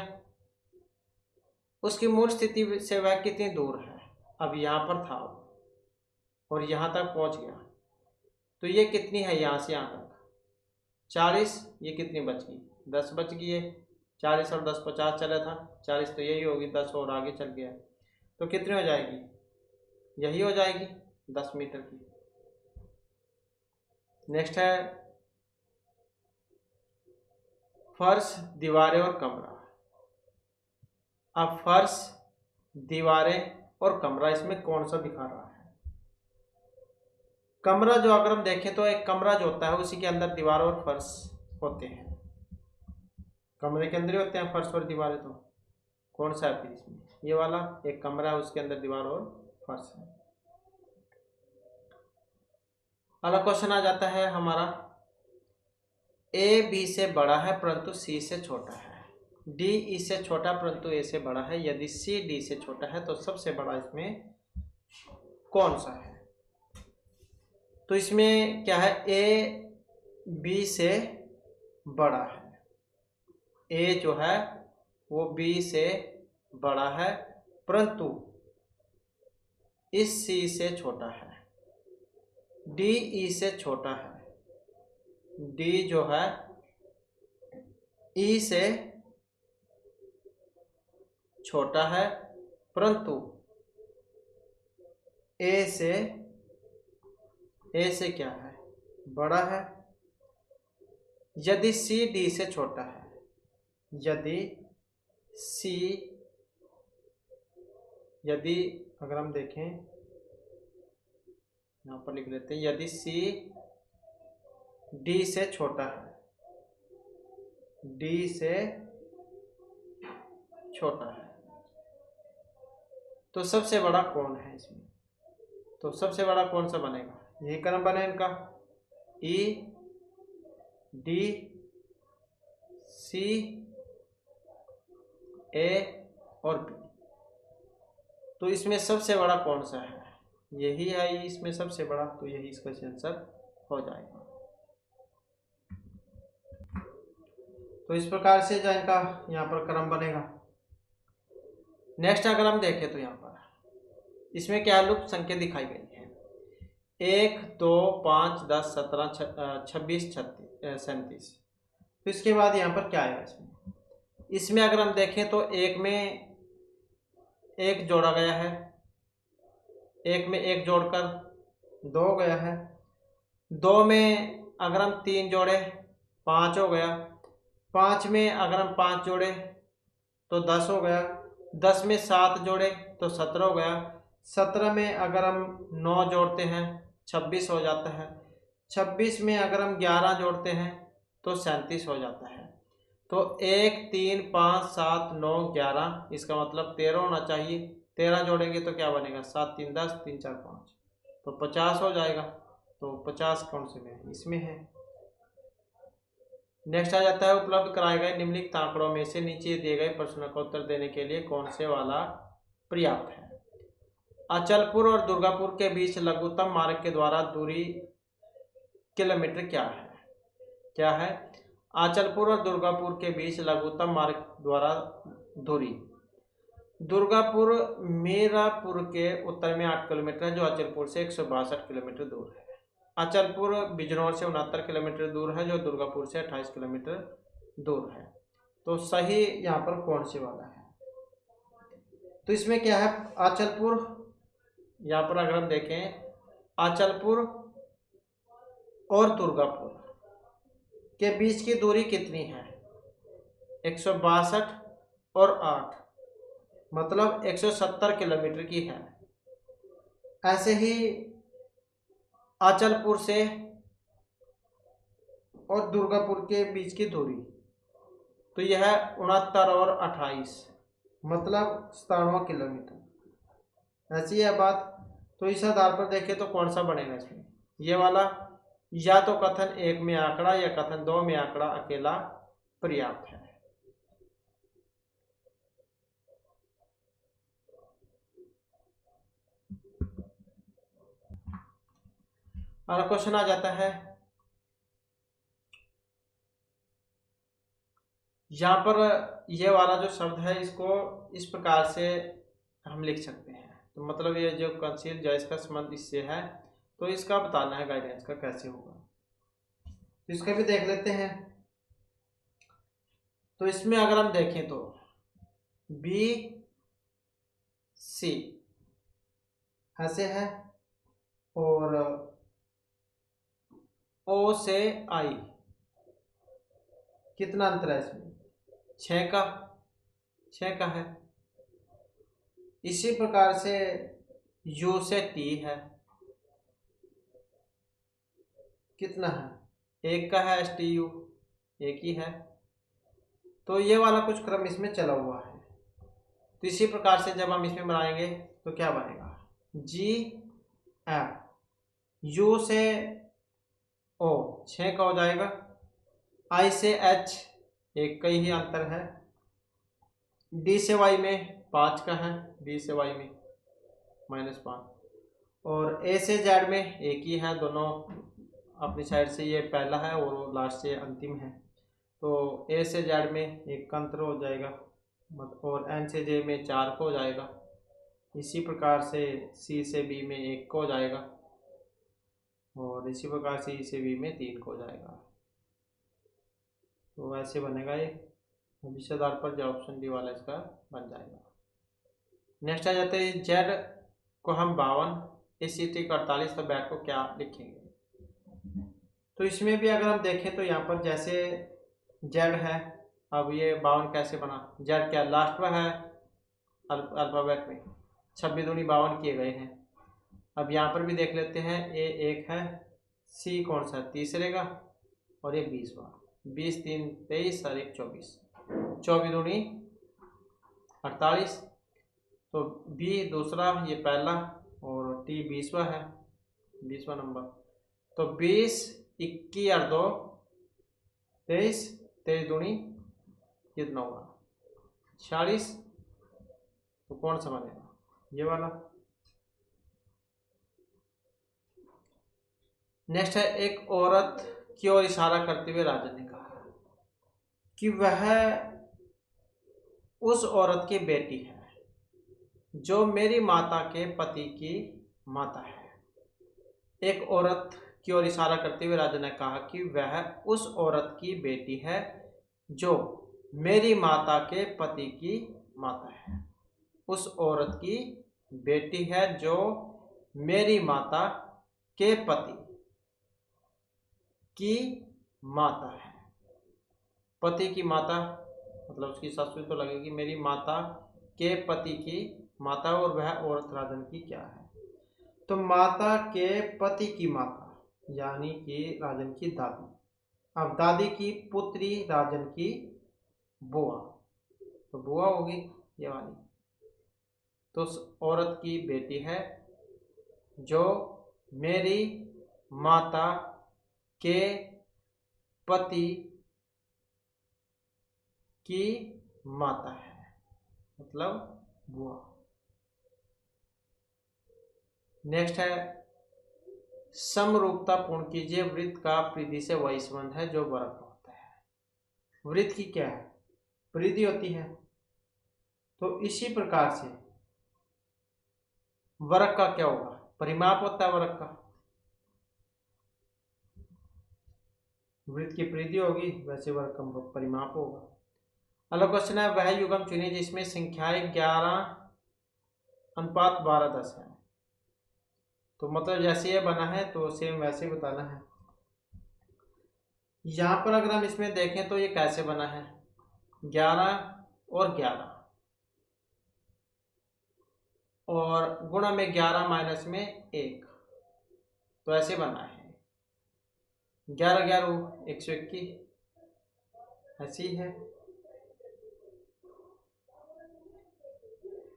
उसकी मूल स्थिति से वह कितनी दूर है, अब यहाँ पर था और यहाँ तक पहुँच गया, तो ये कितनी है यहाँ से यहाँ तक 40। ये कितनी बच गई, 10 बच गई है। 40 और 10 50 चला था, 40 तो यही होगी, 10 और आगे चल गया, तो कितनी हो जाएगी, यही हो जाएगी 10 मीटर की। नेक्स्ट है फर्श, दीवारें और कमरा। अब फर्श, दीवारें और कमरा, इसमें कौन सा दिखा रहा है। कमरा जो अगर हम देखें तो एक कमरा जो होता है उसी के अंदर दीवार और फर्श होते हैं, कमरे के अंदर ही होते हैं फर्श और दीवारें। तो कौन सा है फिर इसमें, ये वाला एक कमरा है, उसके अंदर दीवार और फर्श है। अगला क्वेश्चन आ जाता है हमारा, ए बी से बड़ा है परंतु सी से छोटा है, डी ई से छोटा परंतु ए से बड़ा है, यदि सी डी से छोटा है तो सबसे बड़ा इसमें कौन सा है। तो इसमें क्या है, ए बी से बड़ा है, ए जो है वो बी से बड़ा है परंतु इस सी से छोटा है, डी ई से छोटा है, डी जो है ई से छोटा है परंतु ए से क्या है, बड़ा है। यदि सी डी से छोटा है, यदि अगर हम देखें यहाँ पर लिख लेते हैं, यदि सी डी से छोटा है, डी से छोटा है, तो सबसे बड़ा कौन है इसमें। तो सबसे बड़ा कौन सा बनेगा, यही क्रम बने इनका, ई डी सी ए और बी। तो इसमें सबसे बड़ा कौन सा है, यही है इसमें सबसे बड़ा, तो यही इसका आंसर हो जाएगा। तो इस प्रकार से जो इनका यहाँ पर क्रम बनेगा। नेक्स्ट अगर हम देखें तो यहाँ पर इसमें क्या लुप्त संख्या दिखाई गई है, 1 2 5 10 17 26 36 37। तो इसके बाद यहाँ पर क्या आएगा इसमें अगर हम देखें तो एक में एक जोड़ा गया है, एक में एक जोड़कर 2 हो गया है, 2 में अगर हम 3 जोड़े 5 हो गया, 5 में अगर हम 5 जोड़े तो 10 हो गया, 10 में 7 जोड़े तो 17 हो गया, 17 में अगर हम 9 जोड़ते हैं 26 हो जाता है, 26 में अगर हम 11 जोड़ते हैं तो 37 हो जाता है। तो 1 3 5 7 9 11, इसका मतलब 13 होना चाहिए। 13 जोड़ेंगे तो क्या बनेगा, 7 3 10 3 4 5, तो 50 हो जाएगा। तो 50 कौन से में, इसमें है। नेक्स्ट आ जाता है, उपलब्ध कराए गए निम्नलिखित आंकड़ों में से नीचे दिए गए प्रश्नों का उत्तर देने के लिए कौन से वाला पर्याप्त है। अचलपुर और दुर्गापुर के बीच लघुत्तम मार्ग के द्वारा दूरी किलोमीटर क्या है। अचलपुर और दुर्गापुर के बीच लघुत्तम मार्ग द्वारा दूरी, दुर्गापुर मीरापुर के उत्तर में 8 किलोमीटर है, जो अचलपुर से 162 किलोमीटर दूर है। अचलपुर बिजनौर से 69 किलोमीटर दूर है, जो दुर्गापुर से 28 किलोमीटर दूर है। तो सही यहाँ पर कौन सी वाला है। तो इसमें क्या है, अचलपुर, यहाँ पर अगर हम देखें अचलपुर और दुर्गापुर के बीच की दूरी कितनी है, 162 और 8, मतलब 170 किलोमीटर की है। ऐसे ही अचलपुर से और दुर्गापुर के बीच की दूरी तो यह है 69 और 28, मतलब 97 किलोमीटर। ऐसी है बात। तो इस आधार पर देखें तो कौन सा बनेगा इसमें, ये वाला, या तो कथन 1 में आंकड़ा या कथन 2 में आंकड़ा अकेला पर्याप्त है। और क्वेश्चन आ जाता है, यहाँ पर ये वाला जो शब्द है इसको इस प्रकार से हम लिख सकते हैं। तो मतलब ये जो कंसील जो इसका संबंध इससे है, तो इसका बताना है गाइडेंस का कैसे होगा। तो इसका भी देख लेते हैं। तो इसमें अगर हम देखें तो बी सी ऐसे है और ओ से आई, कितना अंतर है इसमें? 6 का है। इसी प्रकार से यू से टी है, कितना है? 1 का है। एस टी यू 1 ही है। तो ये वाला कुछ क्रम इसमें चला हुआ है। तो इसी प्रकार से जब हम इसमें बनाएंगे तो क्या बनेगा? जी एफ, यू से ओ 6 का हो जाएगा, आई से एच 1 का ही अंतर है, डी से वाई में 5 का है, डी से वाई में -5, और ए से जेड में 1 ही है। दोनों अपनी साइड से, ये पहला है और लास्ट से अंतिम है। तो ए से जेड में 1 का अंतर हो जाएगा, और एन से जे में 4 का हो जाएगा। इसी प्रकार से सी से बी में 1 का हो जाएगा, और इसी प्रकार से ई से बी में 3 का हो जाएगा। तो ऐसे बनेगा ये। अब इस आधार पर जो ऑप्शन डी वाला इसका बन जाएगा। नेक्स्ट आ जाते हैं जेड को हम 52, ए सी टी को 48, तो बैक को क्या लिखेंगे? तो इसमें भी अगर हम देखें तो यहाँ पर जैसे जेड है, अब ये 52 कैसे बना? जेड क्या लास्ट में है अल्फाबेट में, 26 दूनी 52 किए गए हैं। अब यहाँ पर भी देख लेते हैं, ए 1 है, सी कौन सा? तीसरे का, और ये 20वां। 20 3 23 और 1 24, 24 दूनी 48। तो बी दूसरा, ये पहला, और टी 20वां है, 20वां नंबर। तो 20 21 और 2 23, 23 दूनी कितना होगा? 46। तो कौन सा बनेगा? ये वाला। नेक्स्ट है, एक औरत की ओर इशारा करते हुए राजा ने कहा कि वह उस औरत की बेटी है जो मेरी माता के पति की माता है। एक औरत की ओर इशारा करते हुए राजा ने कहा कि वह उस औरत की बेटी है जो मेरी माता के पति की माता है। उस औरत की बेटी है जो मेरी माता के पति की माता है। पति की माता मतलब उसकी सासू तो लगेगी, मेरी माता के पति की माता, और वह औरत राजन की क्या है? तो माता के पति की माता यानी कि राजन की दादी। अब दादी की पुत्री राजन की बुआ, तो बुआ होगी ये वाली। तो उस औरत की बेटी है जो मेरी माता के पति की माता है, मतलब बुआ। नेक्स्ट है, समरूपता पूर्ण कीजिए। वृत्त का परिधि से वही संबंध है जो वर्ग का होता है। वृत्त की क्या है? परिधि होती है। तो इसी प्रकार से वर्ग का क्या होगा? परिमाप होता है वर्ग का। वृत्त की परिधि होगी, वैसे वर्ग का परिमाप होगा। अगला क्वेश्चन है, वह युग्म चुनिए जिसमें संख्याएं 11:12:10 है। तो मतलब जैसे ये बना है तो सेम वैसे बताना है। यहाँ पर अगर हम इसमें देखें तो ये कैसे बना है? 11 और 11 और गुणा में 11 माइनस में 1, तो ऐसे बना है। 11 11 121, ऐसी है।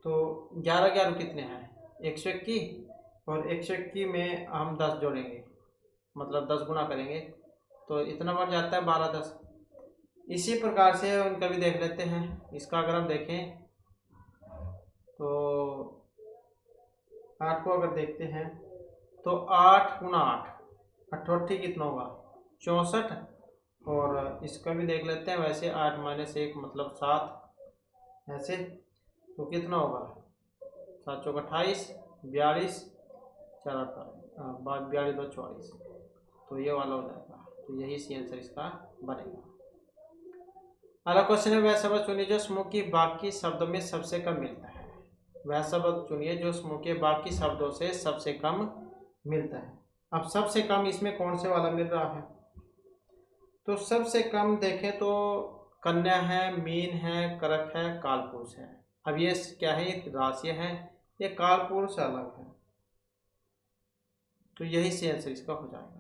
तो 11 11 कितने हैं? 121, और 121 में हम 10 जोड़ेंगे, मतलब 10 गुना करेंगे तो इतना बढ़ जाता है 12 10। इसी प्रकार से उनका भी देख लेते हैं। इसका अगर हम देखें तो 8 को अगर देखते हैं तो 8 गुना 8 अठोठी कितना होगा 64। और इसका भी देख लेते हैं वैसे 8 माइनस 1 मतलब 7 ऐसे, तो कितना होगा 7 चौक 28 42 4 42 2 44, तो ये वाला हो जाएगा। तो यही सी आंसर इसका बनेगा। अगला क्वेश्चन है, वह शब्द चुनिए जो समूह की बाकी शब्दों में सबसे कम मिलता है। वह शब्द चुनिए जो समूह के बाकी शब्दों से सबसे कम मिलता है। अब सबसे कम इसमें कौन से वाला मिल रहा है, तो सबसे कम देखें तो कन्या है, मीन है, करक है, कालपुरुष है। अब ये क्या है, राशि है, ये कालपुरुष अलग है, तो यही से आंसर इसका हो जाएगा।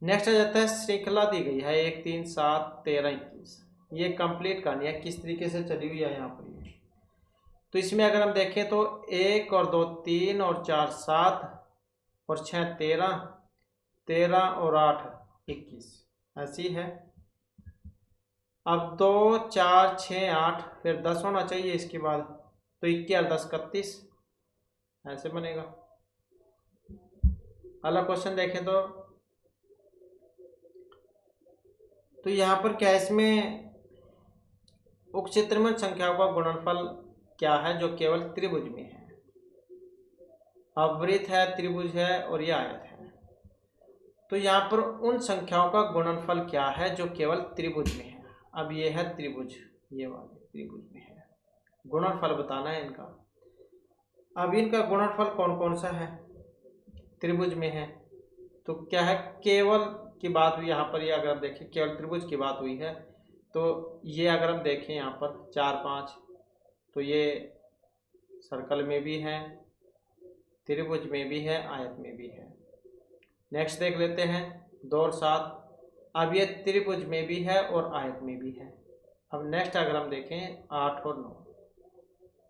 नेक्स्ट आ जाता है, श्रृंखला दी गई है 1 3 7 13 21, ये कंप्लीट करनी है किस तरीके से चली हुई है यहाँ पर ये। तो इसमें अगर हम देखें तो 1 और 2 3 और 4 7 और 6 13 13 और 8 21 ऐसी है। अब 2 4 6 8 फिर 10 होना चाहिए इसके बाद, तो 21 और 10 31 ऐसे बनेगा। अगला क्वेश्चन देखें तो यहाँ पर क्या है, इसमें उक्त चित्र में संख्याओं का गुणनफल क्या है जो केवल त्रिभुज में है। अब वृत्त है, त्रिभुज है और यह आयत है। तो यहाँ पर उन संख्याओं का गुणनफल क्या है जो केवल त्रिभुज में है। अब ये है त्रिभुज, ये वाले त्रिभुज में है, गुणनफल बताना है इनका। अब इनका गुणनफल कौन कौन सा है, त्रिभुज में है, तो क्या है केवल की बात हुई यहाँ पर। ये अगर हम देखें केवल त्रिभुज की बात हुई है, तो ये अगर हम देखें यहाँ पर 4 5, तो ये सर्कल में भी है, त्रिभुज में भी है, आयत में भी है। नेक्स्ट देख लेते हैं 2 और 7, अब ये त्रिभुज में भी है और आयत में भी है। अब नेक्स्ट अगर हम देखें 8 और 9,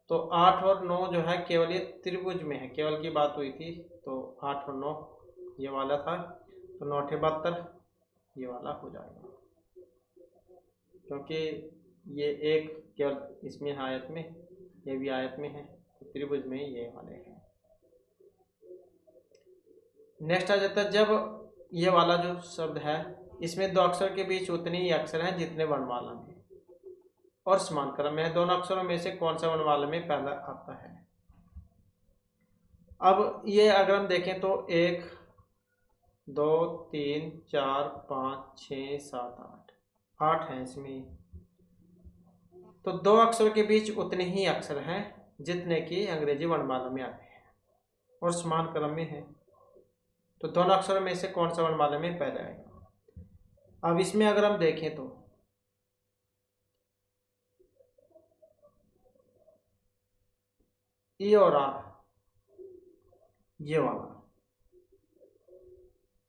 तो 8 और 9 जो है केवल ये त्रिभुज में है, केवल की बात हुई थी, तो 8 और 9 ये वाला था, तो 9 8 72 ये वाला हो जाएगा, क्योंकि ये एक केवल इसमें है आयत में, ये भी आयत में है, तो त्रिभुज में ये वाले हैं। नेक्स्ट आ जाता है, जब ये वाला जो शब्द है इसमें 2 अक्षर के बीच उतने ही अक्षर हैं जितने वर्णमाला में और समान क्रम में है, दोनों अक्षरों में से कौन सा वर्णमाला में पहला आता है। अब ये अगर हम देखें तो 1 2 3 4 5 6 7 8 हैं इसमें, तो 2 अक्षरों के बीच उतने ही अक्षर हैं जितने की अंग्रेजी वर्णमाला में आते हैं और समान क्रम में है, तो दोनों अक्षरों में से कौन सा वर्णमाला में पहले आएगा। अब इसमें अगर हम देखें तो ई और आर ये वाला,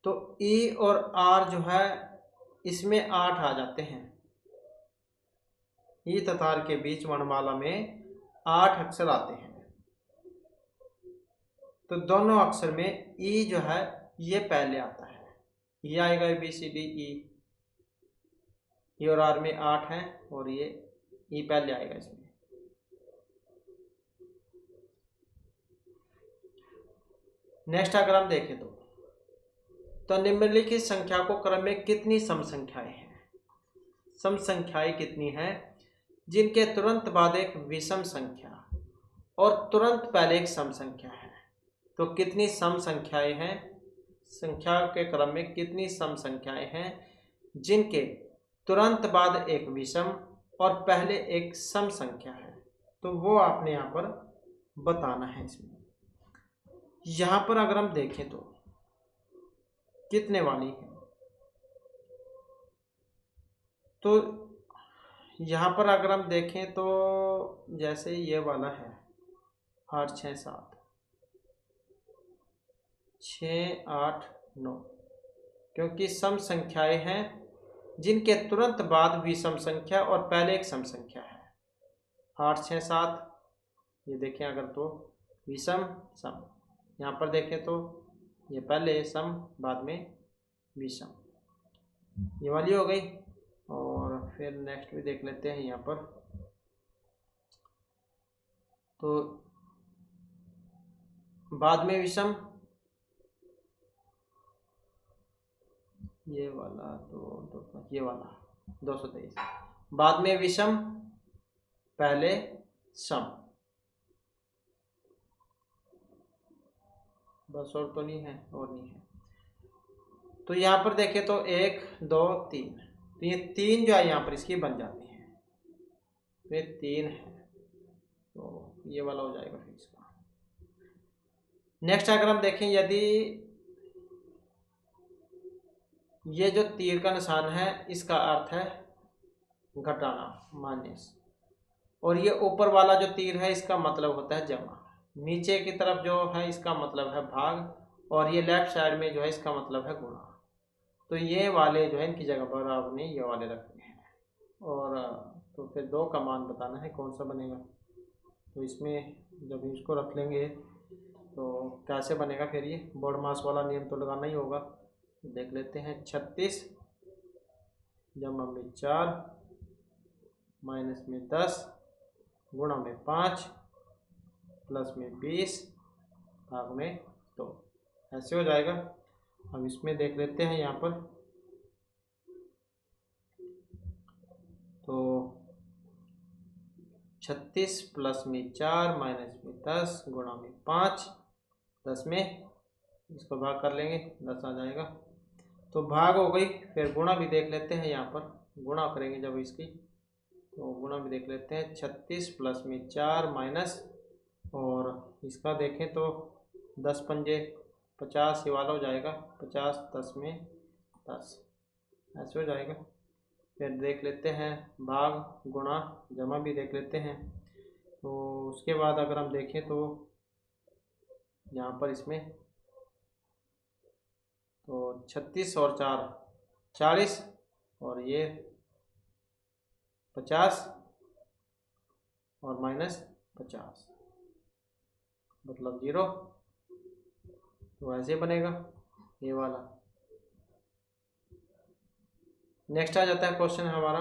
तो ई और आर जो है इसमें 8 आ जाते हैं। ई तथा आर के बीच वर्णमाला में 8 अक्षर आते हैं, तो दोनों अक्षर में ई जो है ये पहले आता है, ये आएगा बी सी डी ई और आर में 8 है और ये ई पहले आएगा इसमें। नेक्स्ट अगर हम देखें तो निम्नलिखित संख्या को क्रम में कितनी सम संख्याएं हैं, सम संख्याएं कितनी हैं जिनके तुरंत बाद एक विषम संख्या और तुरंत पहले एक सम संख्या है। तो कितनी सम संख्याएं हैं, संख्या के क्रम में कितनी सम संख्याएं हैं जिनके तुरंत बाद एक विषम और पहले एक सम संख्या है, तो वो आपने यहाँ पर बताना है। इसमें यहाँ पर अगर हम देखें तो कितने वाली है, तो यहाँ पर अगर हम देखें तो जैसे ये वाला है 8 6 7 6 8 9, क्योंकि सम संख्याएं हैं जिनके तुरंत बाद विषम संख्या और पहले एक सम संख्या है। 8 6 7 ये देखें अगर तो विषम सम, यहाँ पर देखें तो ये पहले सम बाद में विषम, ये वाली हो गई। और फिर नेक्स्ट भी देख लेते हैं यहाँ पर। तो बाद में विषम, ये वाला तो ये वाला 223, बाद में विषम पहले सम, बस और तो नहीं है, और नहीं है। तो यहाँ पर देखें तो 1 2 3, तो ये 3 जो है यहाँ पर इसकी बन जाती है, तो ये 3 है, तो ये वाला हो जाएगा फिर इसका। नेक्स्ट अगर हम देखें, यदि ये जो तीर का निशान है इसका अर्थ है घटाना, माइनस, और ये ऊपर वाला जो तीर है इसका मतलब होता है जमा, नीचे की तरफ जो है इसका मतलब है भाग, और ये लेफ्ट साइड में जो है इसका मतलब है गुणा। तो ये वाले जो है इनकी जगह पर आपने ये वाले रखने हैं। और तो फिर 2 का मान बताना है कौन सा बनेगा। तो इसमें जब इसको रख लेंगे तो कैसे बनेगा फिर, ये बोर्ड मास वाला नियम तो लगाना ही होगा। देख लेते हैं, 36 जमा में 4 माइनस में 10 गुणा में 5 प्लस में 20 भाग में 2, ऐसे हो जाएगा। अब इसमें देख लेते हैं यहाँ पर, तो 36 प्लस में 4 माइनस में 10 गुणा में 5, 10 में इसको भाग कर लेंगे, 10 आ जाएगा, तो भाग हो गई। फिर गुणा भी देख लेते हैं, यहाँ पर गुणा करेंगे जब इसकी, तो गुणा भी देख लेते हैं, 36 प्लस में 4 माइनस, और इसका देखें तो 10 पंजे 50, ये वाला हो जाएगा 50, 10 में 10, ऐसे हो जाएगा। फिर देख लेते हैं भाग गुणा जमा भी देख लेते हैं। तो उसके बाद अगर हम देखें तो यहाँ पर इसमें तो 36 और 4 40, और ये 50 और माइनस 50 मतलब 0, तो ऐसे बनेगा ये वाला। नेक्स्ट आ जाता है क्वेश्चन हमारा,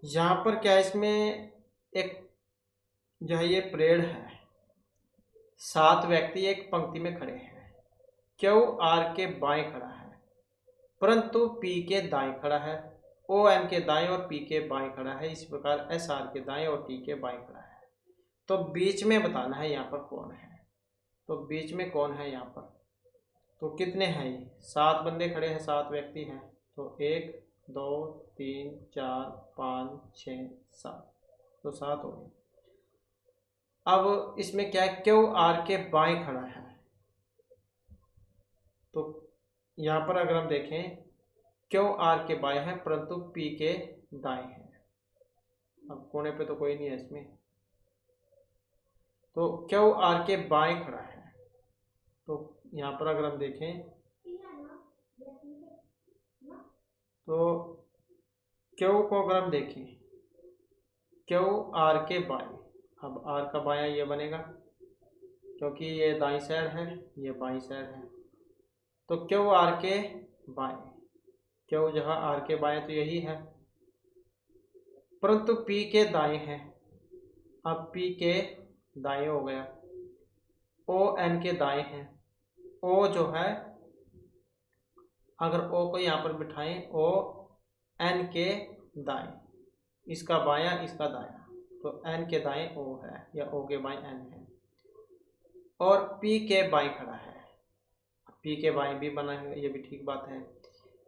यहाँ पर क्या इसमें एक जो है ये परेड है, 7 व्यक्ति एक पंक्ति में खड़े हैं, क्यू आर के बाएं खड़ा है परंतु पी के दाएं खड़ा है, ओ एन के दाएं और पी के बाएं खड़ा है, इसी प्रकार एस आर के दाएं और टी के बाएं खड़ा है। तो बीच में बताना है यहाँ पर कौन है। तो बीच में कौन है यहाँ पर, तो कितने हैं ये, 7 बंदे खड़े हैं, 7 व्यक्ति हैं, तो 1 2 3 4 5 6 7, तो 7 हो गए। अब इसमें क्या है, क्यू आर के बाएं खड़ा है, तो यहाँ पर अगर हम देखें क्यू आर के बाएं है परंतु पी के दाएं है। अब कोने पे तो कोई नहीं है इसमें, तो क्यू आर के बाएं खड़ा है, तो यहाँ पर अगर हम देखें तो क्यू को अगर हम देखें क्यू आर के बाएं, अब आर का बायां ये बनेगा क्योंकि ये दाईं साइड है ये बाईं साइड है, तो क्यू आर के बाएं, क्यू जहाँ आर के बाएं तो यही है परंतु पी के दाएं है। अब पी के दाएं हो गया, ओ एन के दाएं है, ओ जो है अगर ओ को यहाँ पर बिठाएं, ओ एन के दाएं, इसका बायां इसका दायां, तो एन के दाएं ओ है या ओ के बाएं एन है, और पी के बाएं खड़ा है, पी के बाएं भी बना है, ये भी ठीक बात है।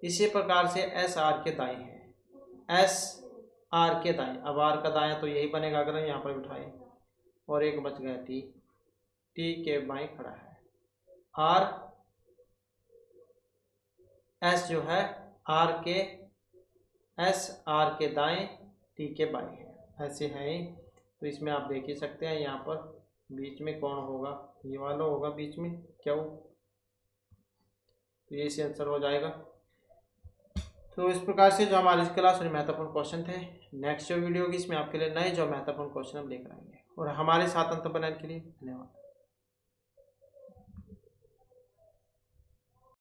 इसी प्रकार से एस आर के दाएं है, एस आर के दाएं, अब आर का दायां तो यही बनेगा अगर हम यहाँ पर बिठाएं, और एक बच गया टी, टी के बाएं खड़ा है, आर एस जो है आर के एस आर के दाएं टी के बाएं है, ऐसे हैं। तो इसमें आप देख ही सकते हैं यहाँ पर बीच में कौन होगा, ये वाला होगा बीच में क्यों, तो ये इसी आंसर हो जाएगा। तो इस प्रकार से जो हमारी इस क्लास में महत्वपूर्ण क्वेश्चन थे, नेक्स्ट जो वीडियो होगी इसमें आपके लिए नए जो महत्वपूर्ण क्वेश्चन हम लेकर आएंगे। और हमारे साथ अंत बनाने के लिए धन्यवाद।